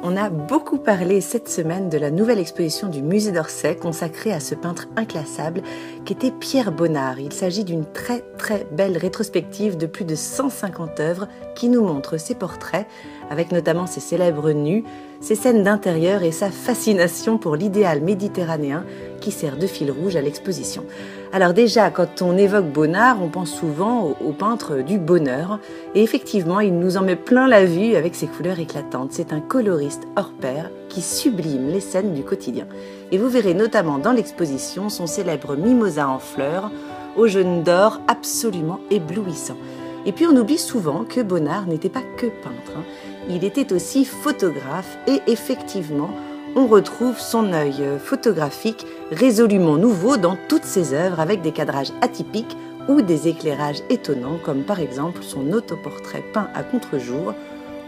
On a beaucoup parlé cette semaine de la nouvelle exposition du musée d'Orsay consacrée à ce peintre inclassable qui était Pierre Bonnard. Il s'agit d'une très belle rétrospective de plus de 150 œuvres qui nous montrent ses portraits, avec notamment ses célèbres nus, ses scènes d'intérieur et sa fascination pour l'idéal méditerranéen qui sert de fil rouge à l'exposition. Alors déjà, quand on évoque Bonnard, on pense souvent au peintre du bonheur. Et effectivement, il nous en met plein la vue avec ses couleurs éclatantes. C'est un coloriste hors pair qui sublime les scènes du quotidien. Et vous verrez notamment dans l'exposition son célèbre mimosa en fleurs, aux jaunes d'or absolument éblouissant. Et puis on oublie souvent que Bonnard n'était pas que peintre. Il était aussi photographe et effectivement, on retrouve son œil photographique résolument nouveau dans toutes ses œuvres avec des cadrages atypiques ou des éclairages étonnants comme par exemple son autoportrait peint à contre-jour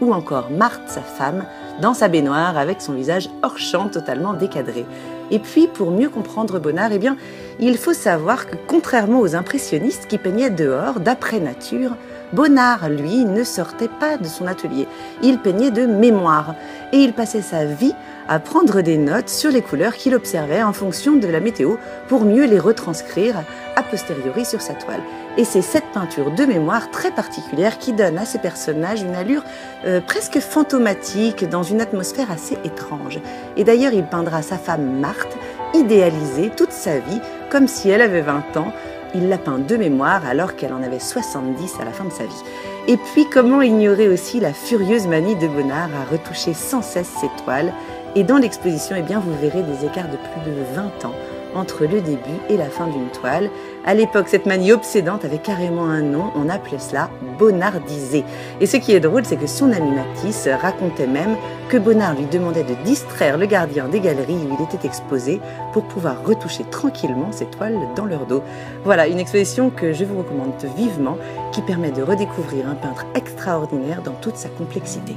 ou encore Marthe, sa femme, dans sa baignoire avec son visage hors champ totalement décadré. Et puis, pour mieux comprendre Bonnard, eh bien, il faut savoir que contrairement aux impressionnistes qui peignaient dehors, d'après nature, Bonnard, lui, ne sortait pas de son atelier. Il peignait de mémoire et il passait sa vie à prendre des notes sur les couleurs qu'il observait en fonction de la météo pour mieux les retranscrire a posteriori sur sa toile. Et c'est cette peinture de mémoire très particulière qui donne à ces personnages une allure presque fantomatique dans une atmosphère assez étrange. Et d'ailleurs, il peindra sa femme Marthe, idéalisée toute sa vie, comme si elle avait 20 ans. Il l'a peint de mémoire alors qu'elle en avait 70 à la fin de sa vie. Et puis, comment ignorer aussi la furieuse manie de Bonnard à retoucher sans cesse ses toiles. Et dans l'exposition, eh bien, vous verrez des écarts de plus de 20 ans entre le début et la fin d'une toile. À l'époque, cette manie obsédante avait carrément un nom, on appelait cela Bonnardiser. Et ce qui est drôle, c'est que son ami Matisse racontait même que Bonnard lui demandait de distraire le gardien des galeries où il était exposé pour pouvoir retoucher tranquillement ses toiles dans leur dos. Voilà, une exposition que je vous recommande vivement, qui permet de redécouvrir un peintre extraordinaire dans toute sa complexité.